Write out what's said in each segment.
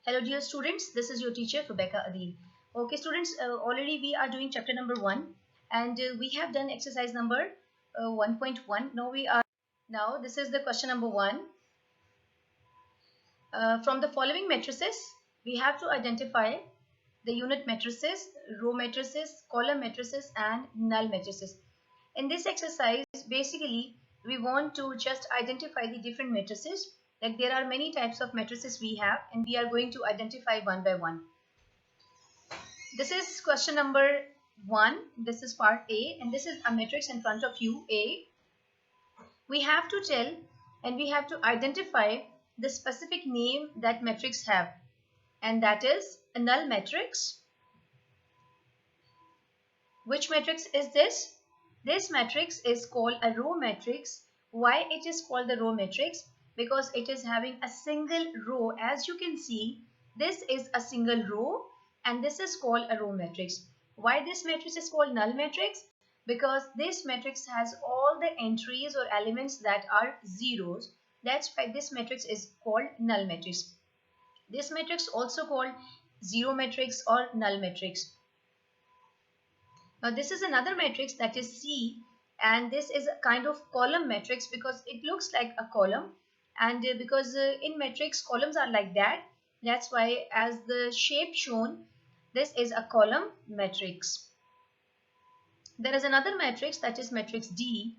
Hello dear students, this is your teacher Rebecca Adil. Okay students, already we are doing chapter number 1 and we have done exercise number 1.1. Now this is the question number 1. From the following matrices, we have to identify the unit matrices, row matrices, column matrices and null matrices. In this exercise, basically, we want to just identify the different matrices. Like there are many types of matrices we have and we are going to identify one by one. This is question number 1. This is part A and this is a matrix in front of you, A. We have to tell and we have to identify the specific name that matrix have, and that is a null matrix. Which matrix is this? This matrix is called a row matrix. Why it is called the row matrix? Because it is having a single row. As you can see, this is a single row and this is called a row matrix. Why this matrix is called null matrix? Because this matrix has all the entries or elements that are zeros. That's why this matrix is called null matrix. This matrix also called zero matrix or null matrix. Now this is another matrix, that is C, and this is a kind of column matrix because it looks like a column, and because in matrix columns are like that, that's why as the shape shown, this is a column matrix. There is another matrix, that is matrix D,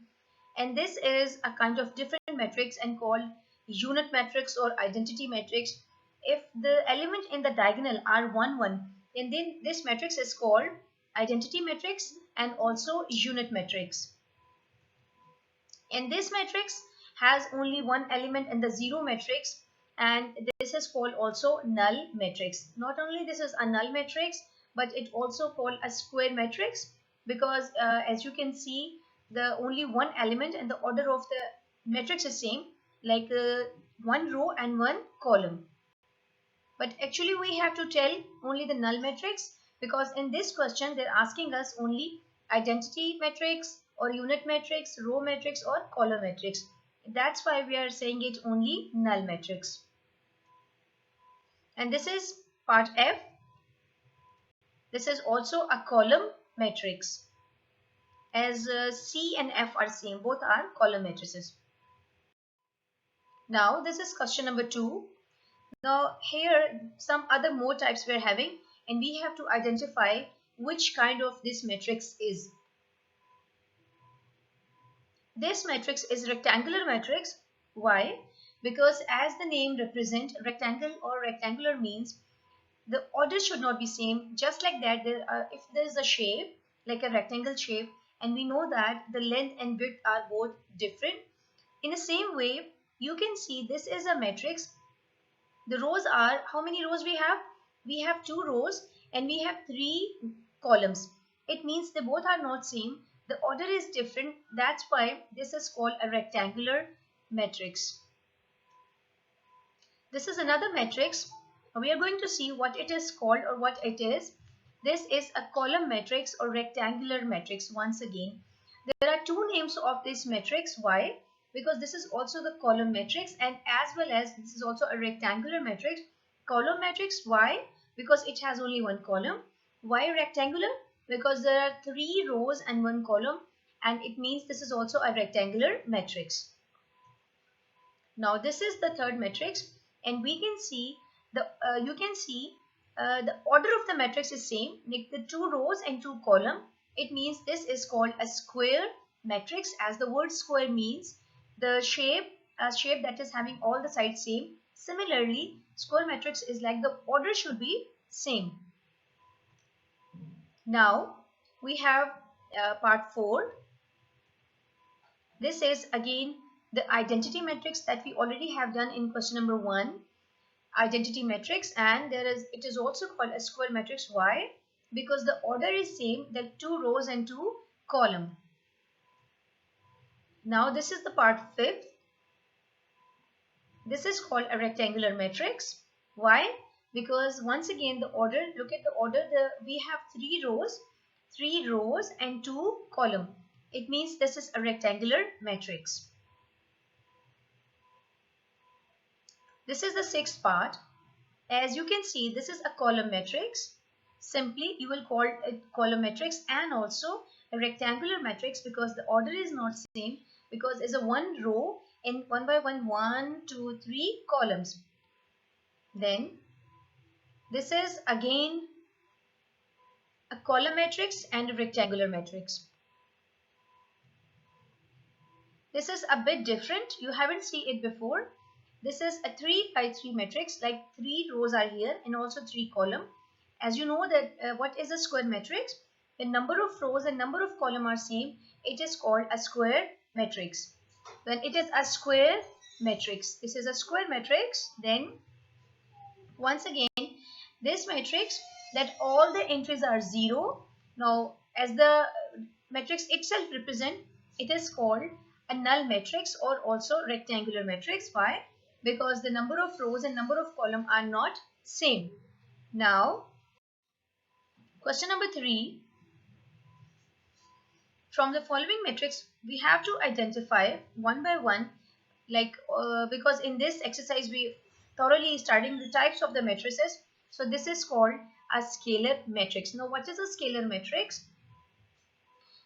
and this is a kind of different matrix and called unit matrix or identity matrix. If the element in the diagonal are 1 1, then this matrix is called identity matrix and also unit matrix. And this matrix has only one element in the zero matrix, and this is called also null matrix. Not only this is a null matrix, but it also called a square matrix because as you can see, the only one element and the order of the matrix is same, like one row and one column. But actually we have to tell only the null matrix because in this question they're asking us only identity matrix or unit matrix, row matrix or column matrix. That's why we are saying it only null matrix. And this is part F. This is also a column matrix. As C and F are same, both are column matrices. Now this is question number 2. Now here some other more types we are having and we have to identify which kind of this matrix is. This matrix is rectangular matrix. Why? Because as the name represent, rectangle or rectangular means the order should not be same. Just like that, if there is a shape like a rectangle shape and we know that the length and width are both different, in the same way you can see this is a matrix. The rows are, how many rows we have? We have 2 rows and we have 3 columns. It means they both are not same. The order is different. That's why this is called a rectangular matrix. This is another matrix. We are going to see what it is called or what it is. This is a column matrix or rectangular matrix. Once again, there are 2 names of this matrix. Why? Because this is also the column matrix and as well as this is also a rectangular matrix. Column matrix, why? Because it has only one column. Why rectangular? Because there are 3 rows and 1 column, and it means this is also a rectangular matrix. Now this is the third matrix and we can see the the order of the matrix is same, like the 2 rows and 2 column. It means this is called a square matrix, as the word square means the shape, a shape that is having all the sides same. Similarly, square matrix is like the order should be same. Now we have part 4. This is again the identity matrix that we already have done in question number 1. Identity matrix, and it is also called a square matrix. Why? Because the order is same, the 2 rows and 2 column. Now this is the part 5th. This is called a rectangular matrix. Why? Because once again the order, look at the order, we have 3 rows and 2 column. It means this is a rectangular matrix. This is the 6th part. As you can see, this is a column matrix. Simply, you will call it column matrix and also a rectangular matrix because the order is not same, because it's a one row in one by one, 1, 2, 3 columns. Then this is again a column matrix and a rectangular matrix. This is a bit different. You haven't seen it before. This is a 3 by 3 matrix, like 3 rows are here and also 3 column. As you know that what is a square matrix? The number of rows and number of column are same. It is called a square matrix. When it is a square matrix, this is a square matrix, then once again this matrix that all the entries are 0. Now as the matrix itself represent, it is called a null matrix or also rectangular matrix. Why? Because the number of rows and number of column are not same. Now question number 3, from the following matrix we have to identify one by one, like because in this exercise we thoroughly studying the types of the matrices. So this is called a scalar matrix. Now what is a scalar matrix?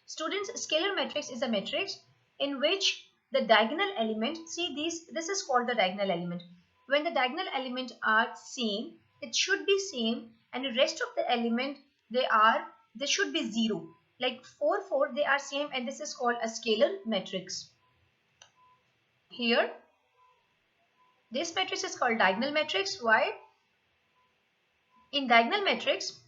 Students, scalar matrix is a matrix in which the diagonal element, see this is called the diagonal element. When the diagonal element are same, it should be same, and the rest of the element they should be 0. Like 4 4 they are same, and this is called a scalar matrix. Here this matrix is called diagonal matrix. Why? In diagonal matrix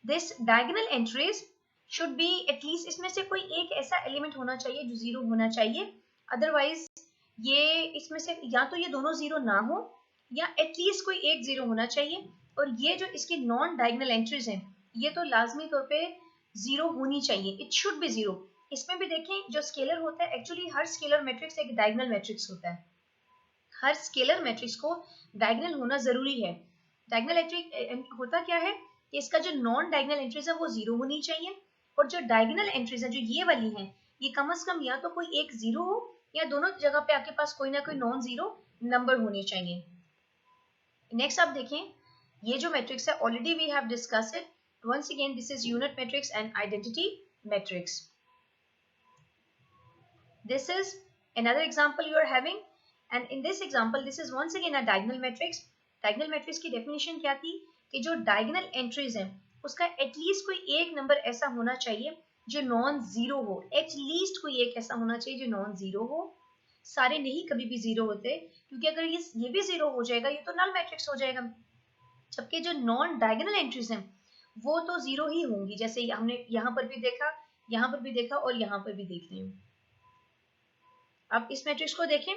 this diagonal entries should be at least, इसमें से कोई एक ऐसा element होना चाहिए जो 0 होना चाहिए. अदरवाइज ये इसमें से या तो ये दोनों 0 ना हो या एटलीस्ट कोई एक 0 होना चाहिए. और ये जो इसकी नॉन डायगोनल एंट्रीज हैं ये तो लाजमी तौर पे 0 होनी चाहिए. It should be 0. इसमें भी देखें जो स्केलर होता है, एक्चुअली हर स्केलर मैट्रिक्स एक डायगोनल मैट्रिक्स होता है. हर स्केलर मैट्रिक्स को डायगोनल होना जरूरी है. डायगोनल एंट्री होता क्या है कि इसका जो नॉन डायगोनल एंट्रीज है वो 0 होनी चाहिए, और जो डायगोनल एंट्रीज है जो ये वाली हैं ये कम से कम या तो कोई एक 0 हो या दोनों जगह पे आपके पास कोई ना कोई नॉन 0 नंबर होने चाहिए. नेक्स्ट आप देखें, ये जो मैट्रिक्स है already we have discussed it. Once again this is unit matrix and identity matrix. This is another example you are having, and in this example this is once again a diagonal matrix. Diagonal matrix की definition क्या थी कि जो diagonal entries हैं उसका at least कोई एक number ऐसा होना चाहिए जो नॉन 0 हो. एटलीस्ट कोई एक ऐसा होना चाहिए जो नॉन 0 हो. सारे नहीं कभी भी 0 होते, क्योंकि अगर ये भी 0 हो जाएगा ये तो नल मैट्रिक्स हो जाएगा. जबकि जो नॉन डायगोनल एंट्रीज हैं वो तो 0 ही होंगी, जैसे हमने यहाँ पर भी देखा, यहाँ पर भी देखा और यहाँ पर भी देख रहे हैं. अब इस मैट्रिक्स को देखें,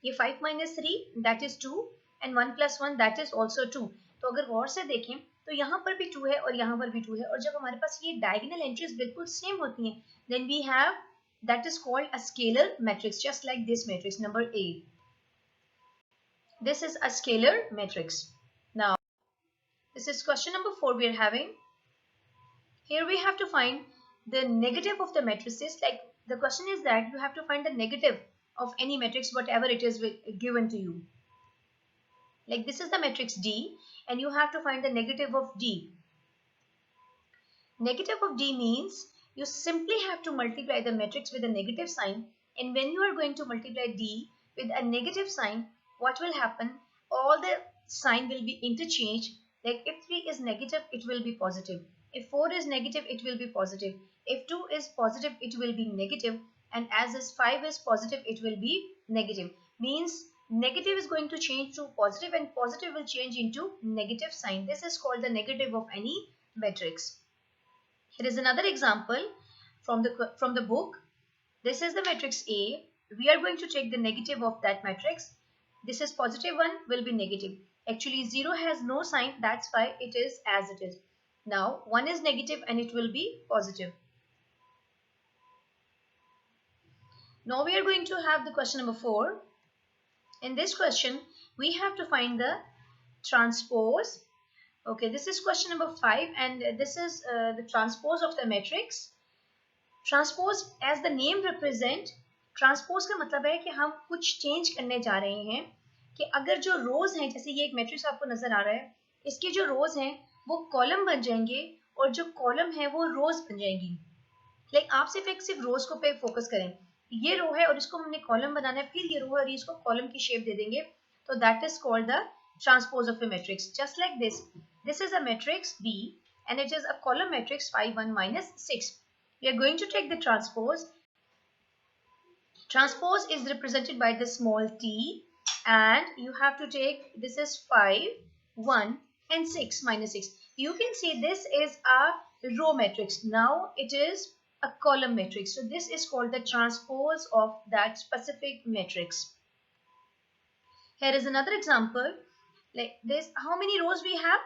ये 5 - 3 that is 2 and 1 + 1 that is also 2. तो अगर गौर से देखें तो यहाँ पर भी 2 है और यहाँ पर भी 2 है, और जब हमारे पास ये डायगोनल एंट्रीज बिल्कुल सेम होती हैं then we have that is called a scalar matrix, just like this matrix number A. This is a scalar matrix. Now this is question number 4 we are having. Here we have to find the negative of the matrices. Like the question is that you have to find the negative of any matrix whatever it is given to you. Like this is the matrix D and you have to find the negative of D. Negative of D means you simply have to multiply the matrix with a negative sign, and when you are going to multiply D with a negative sign, what will happen? All the sign will be interchanged. Like if 3 is negative it will be positive, if 4 is negative it will be positive, if 2 is positive it will be negative, and as is 5 is positive it will be negative. Means negative is going to change to positive and positive will change into negative sign. This is called the negative of any matrix. Here is another example from the book. This is the matrix A. We are going to take the negative of that matrix. This is positive 1 will be negative. Actually 0 has no sign, that's why it is as it is. Now 1 is negative and it will be positive. Now we are going to have the question number 4. In this question, we have to find the transpose. Okay, this is question number 5 and this is the transpose of the matrix. Transpose, as the name represent, transpose का मतलब है कि हम कुछ change करने जा रहे हैं. कि अगर जो rows हैं, जैसे ये एक matrix आपको नजर आ रहा है, इसके जो रोज हैं वो कॉलम बन जाएंगे और जो कॉलम है वो रोज बन जाएंगी। लाइक आप सिर्फ रोज को पे फोकस करें, ये रो है और इसको हमने कॉलम बनाना है, फिर ये रो है और इसको कॉलम की शेप दे देंगे, तो that is called the transpose of a matrix. Just like this is a matrix B and it is a column matrix 5 1 minus 6. We are going to take the transpose. Transpose is represented by the small t, and you have to take, this is 5 1 and 6 minus 6. You can see this is a row matrix. Now it is a column matrix, so this is called the transpose of that specific matrix. Here is another example like this. How many rows we have?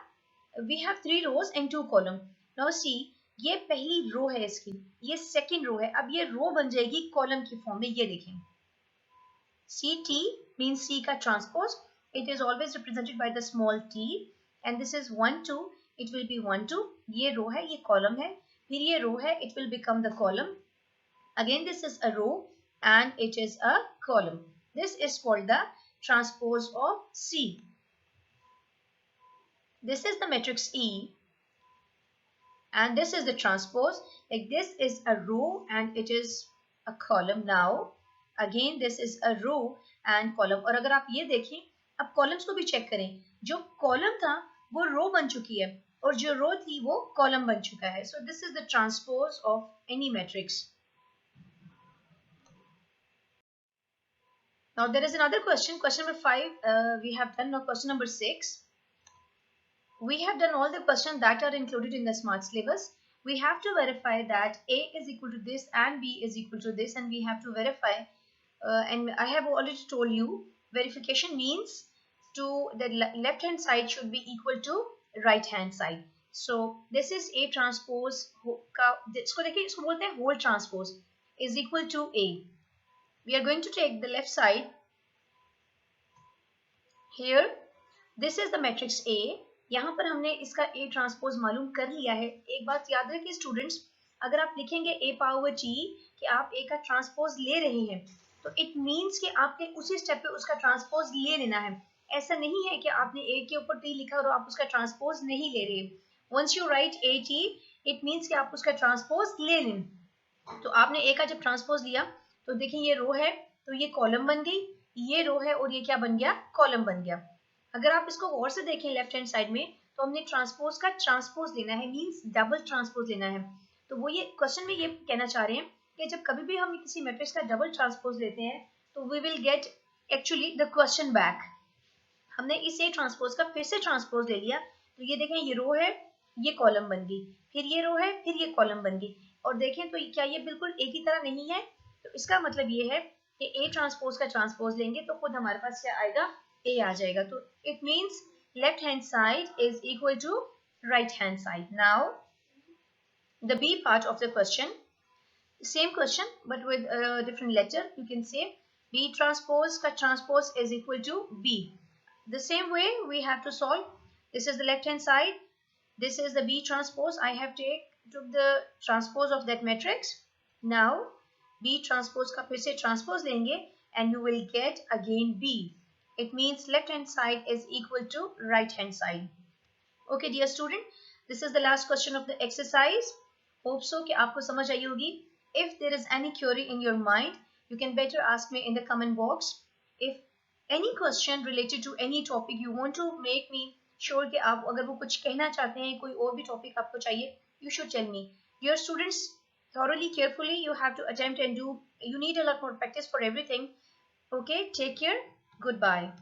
We have 3 rows and 2 column. Now see, ये पहली रो है इसकी, ये second row है, अब ये रो बन जाएगी कॉलम की फॉर्म में, ये देखें CT means C का transpose. It is always represented by the small t and this is 1 2, it will be 1 2. ये रो है, ये कॉलम है, फिर ये रो है, it will become the column. Again this is a row and it is a column. This is called the transpose of C. This is the matrix E and this is the transpose. Like this is a row and it is a column. Now again this is a row and column. और अगर आप ये देखें, अब columns को भी check करें, जो कॉलम था वो रो बन चुकी है और जो रो थी वो कॉलम बन चुका है. So this is the transpose of any matrix. Now there is another question, question number 5. We have done. Now question number 6. We have done all the questions that are included in the smart syllabus. We have to verify that A is equal to this and B is equal to this, and we have to verify, and I have already told you verification means to the left hand side should be equal to right hand side. So this is A transpose का, इसको देखिए, इसको बोलते हैं whole transpose is equal to A. We are going to take the left side. Here this is the matrix A. यहाँ पर हमने इसका A ट्रांसपोज मालूम कर लिया है. एक बात याद रखिए स्टूडेंट्स, अगर आप लिखेंगे A पावर T कि आप A का ट्रांसपोज ले रहे हैं, तो इट मीन्स कि आपने उसी स्टेप पे उसका ट्रांसपोज ले लेना है. ऐसा नहीं है कि आपने A के ऊपर T लिखा और आप उसका ट्रांसपोज नहीं ले रहे. Once you write AT, it means कि आप उसका ट्रांसपोज ले लें. तो आपने A का जब ट्रांसपोज लिया तो देखिए ये रो है तो ये कॉलम बन गई, ये रो है और ये क्या बन गया, कॉलम बन गया. अगर आप इसको गौर से देखें लेफ्ट हैंड साइड में, तो हमने ट्रांसपोज का ट्रांसपोज लेना है, मींस डबल ट्रांसपोज लेना है. तो वो ये क्वेश्चन में ये कहना चाह रहे हैं कि जब कभी भी हम किसी मैट्रिक्स का डबल ट्रांसपोज लेते हैं तो we will get actually the question back. हमने इसे ट्रांसपोज का फिर से ट्रांसपोज ले लिया, तो ये देखें ये रो है, ये कॉलम बन गई, फिर ये रो है, फिर ये कॉलम बन गई. और देखें तो क्या ये बिल्कुल एक ही तरह नहीं है? तो इसका मतलब ये है कि A ट्रांसपोज का ट्रांसपोज लेंगे तो खुद हमारे पास क्या आएगा, A आ जाएगा. तो it means left hand side is equal to right hand side. Now the B part of the question, same question but with a different letter. You can say B transpose ka transpose is equal to B. The same way we have to solve. This is the left hand side, this is the B transpose. I have took the transpose of that matrix. Now B transpose का फिर से transpose लेंगे and you will get again B. It means left hand side is equal to right hand side. Okay dear student, this is the last question of the exercise. Hope so कि आपको समझ आई होगी. If there is any query in your mind, you can better ask me in the comment box. If any question related to any topic you want to make me sure कि आप अगर वो कुछ कहना चाहते हैं, कोई और भी topic आपको चाहिए, you should tell me. Dear students, thoroughly carefully you have to attempt and do. You need a lot more practice for everything. Okay, take care. Goodbye.